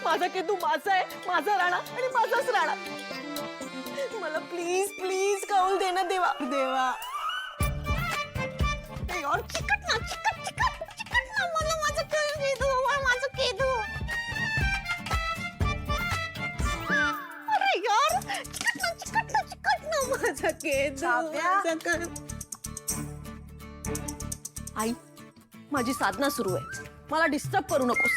माझा केतू माझा आहे, माझा राणा आणि माझाच राणा. मला प्लीज प्लीज कौल दे ना देवा. देवा यार, चिकट ना, चिकट चिकट चिकट ना, मला माझं केतू, माझं केतू. अरे यार, चिकट ना, चिकट ना, चिकट ना, माझं केतू. आई, माझी साधना सुरू आहे, मला डिस्टर्ब करू नकोस.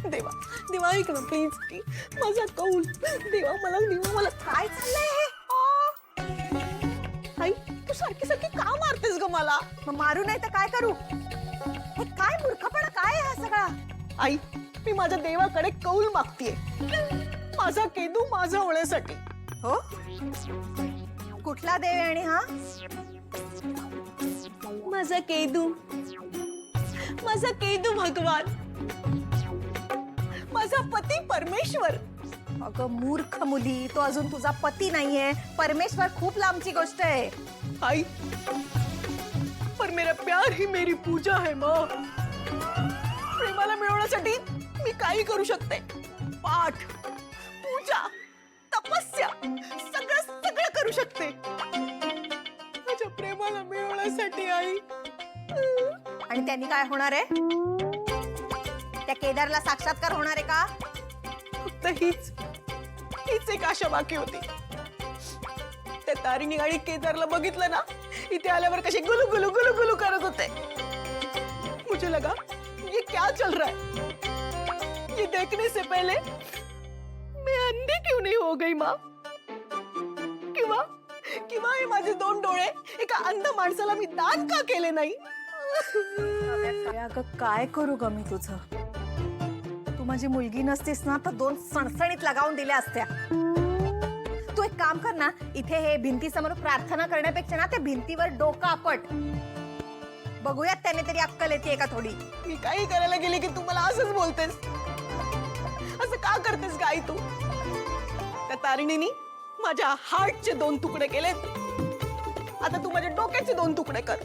देवा देवा ऐक ना प्लीज, माझा कौल देवा, मला काय चाललंय हे? आई, तू सारखी सारखी का मारतेस ग मला? मारू नाही तर काय करू? हे काय मूर्खपणा काय हा सगळा? आई, मी माझ्या देवाकडे कौल मागतीये, माझा केदू माझा होण्यासाठी. हो, कुठला देव आहे आणि हा? माझा केदू, माझा केदू भगवान, माझा पती परमेश्वर. अगं मूर्ख मुली, तो अजून तुझा पती नाहीये. परमेश्वर खूप लांबची गोष्ट आहे. आई, पर मेरा प्यार ही मेरी पूजा है माँ. प्रेमाला मिळवण्यासाठी मी काही करू शकते. पाठ, पूजा, तपस्या, सगळं सगळं करू शकते माझ्या प्रेमाला मिळवण्यासाठी. आई, आणि त्यांनी काय होणार आहे? त्या केदारला साक्षात्कार होणार आहे का? फक्त हीच हीच एक आशा बाकी होती. त्या तारिणी आणि केदारला बघितलं ना, इथे आल्यावर कसे गुलू गुलू गुलू गुलू करत होते. मुझे लगा ये क्या चल रहा है, ये देखने से पहले मैं अंधी क्यों नहीं हो गई माँ? किंवा किंवा हे माझे दोन डोळे एका अंध माणसाला मी दान का केले नाही? अगं काय करू ग मी तुझं? तू माझी मुलगी नसतीस ना तर दोन सणसणीत लगावून दिल्या असत्या. तू एक काम कर ना, इथे हे भिंतीसमोर प्रार्थना करण्यापेक्षा ना त्या भिंतीवर डोकं आपट. बघूयात त्याने तरी अक्कल येते का थोडी. मी काही करायला गेले की तू मला असंच बोलतेस. असं का करतेस गाई तू? त्या तारिणीनी माझ्या हार्टचे 2 तुकडे केलेत, आता तू माझ्या डोक्याचे 2 तुकडे कर.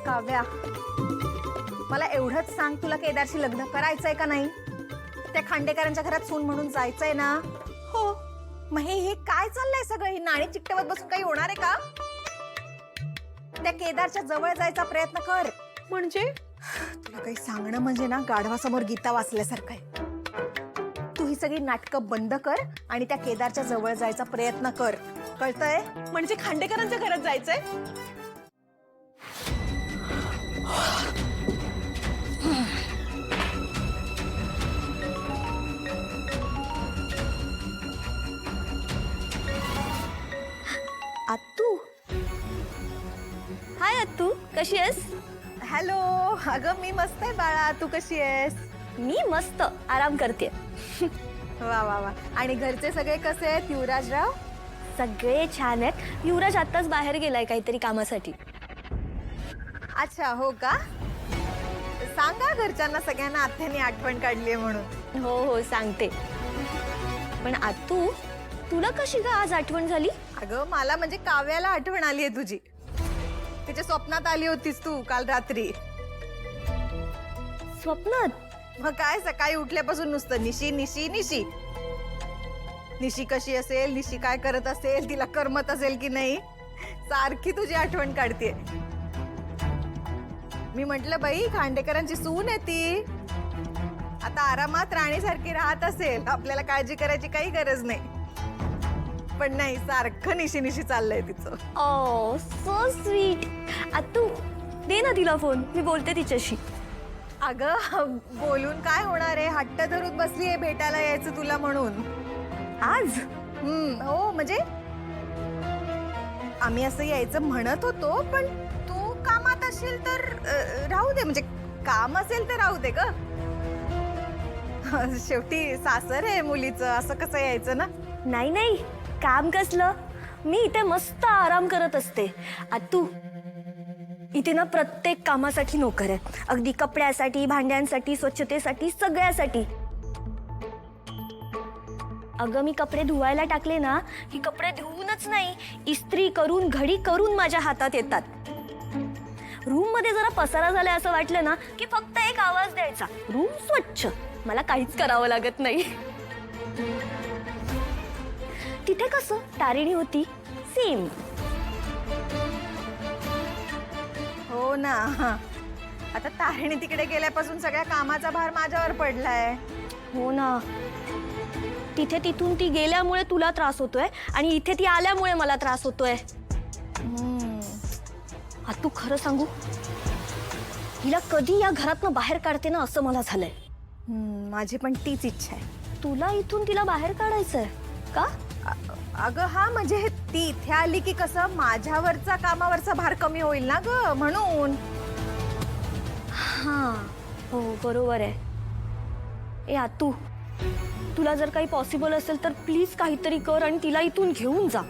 काव्या, मला एवढंच सांग, तुला केदारशी लग्न करायचंय का नाही? त्या खांडेकरांच्या घरात सून म्हणून जायचंय ना? हो. मग हे काय चाललंय सगळं? ही नाणी चिकटवत बसून काही होणार आहे का? त्या केदारच्या जवळ जायचा प्रयत्न कर. म्हणजे तुला काही सांगणं म्हणजे ना गाढवासमोर गीता वाचल्यासारखं आहे. तू ही सगळी नाटकं बंद कर आणि त्या केदारच्या जवळ जायचा प्रयत्न कर. कळतंय? म्हणजे खांडेकरांच्या घरात जायचंय? आत्तू. हाय अत्तू, कशी आहेस? हॅलो. अगं मी मस्त आहे बाळा, तू कशी आहेस? मी मस्त आराम करते. वा वा वा. आणि घरचे सगळे कसे आहेत? युवराजराव सगळे छान आहेत. युवराज आत्ताच बाहेर गेलाय काहीतरी कामासाठी. अच्छा, हो का? सांगा घरच्यांना सगळ्यांना आत्याने आठवण काढली म्हणून. हो हो सांगते. पण अत्तू, तुला कशी का आज आठवण झाली? अगं मला म्हणजे काव्याला आठवण आली आहे तुझी. तिच्या स्वप्नात आली होतीस तू काल रात्री. स्वप्नात? मग काय, सकाळी उठल्यापासून नुसतं निशी निशी निशी. निशी कशी असेल, निशी काय करत असेल, तिला करमत असेल की नाही, सारखी तुझी आठवण काढते. मी म्हटलं बाई खांडेकरांची सून आहे ती, आता आरामात राणीसारखी राहत असेल, आपल्याला काळजी करायची काही गरज नाही. पण नाही, सारखं निशी निशी चाललंय तिचं. ओ सो स्वीट. अत्तू, दे ना तिला फोन, मी बोलते तिच्याशी. अगं बोलून काय होणार आहे, हट्ट धरून बसली आहे भेटायला यायचं तुला म्हणून. आज? हो, म्हणजे आम्ही असं यायचं म्हणत होतो, पण तू कामात असेल तर राहू दे. म्हणजे काम असेल तर राहू दे ग. शेवटी सासर आहे मुलीचं, असं कसं यायचं ना. नाही नाही, काम कसलं, मी इथे मस्त आराम करत असते. अत्तू, इथे ना प्रत्येक कामासाठी नोकर आहे, अगदी कपड्यासाठी, भांड्यांसाठी, स्वच्छतेसाठी, सगळ्यासाठी. अगं मी कपडे धुवायला टाकले ना की कपडे धुवूनच नाही, इस्त्री करून घडी करून माझ्या हातात येतात. रूम मध्ये जरा पसारा झालाय असं वाटलं ना की फक्त एक आवाज द्यायचा, रूम स्वच्छ. मला काहीच करावं लागत नाही. तिथे कसं तारिणी होती सेम. हो ना. आता तारिणी तिकडे गेल्यापासून सगळ्या कामाचा भार माझ्यावर पडलाय. हो ना. तिथे तिथून ती गेल्यामुळे तुला त्रास होतोय आणि इथे ती आल्यामुळे मला त्रास होतोय. आता तू खरं सांगू, हिला कधी या घरातनं बाहेर काढते ना असं मला झालंय. माझी पण तीच इच्छा आहे. तुला इथून तिला बाहेर काढायचंय का? अगं हा, म्हणजे ती इथे आली की कसं माझ्यावरचा कामावरचा भार कमी होईल ना ग, म्हणून. हा हो बरोबर आहे. ए आतू, तुला जर काही पॉसिबल असेल तर प्लीज काहीतरी कर आणि तिला इथून घेऊन जा.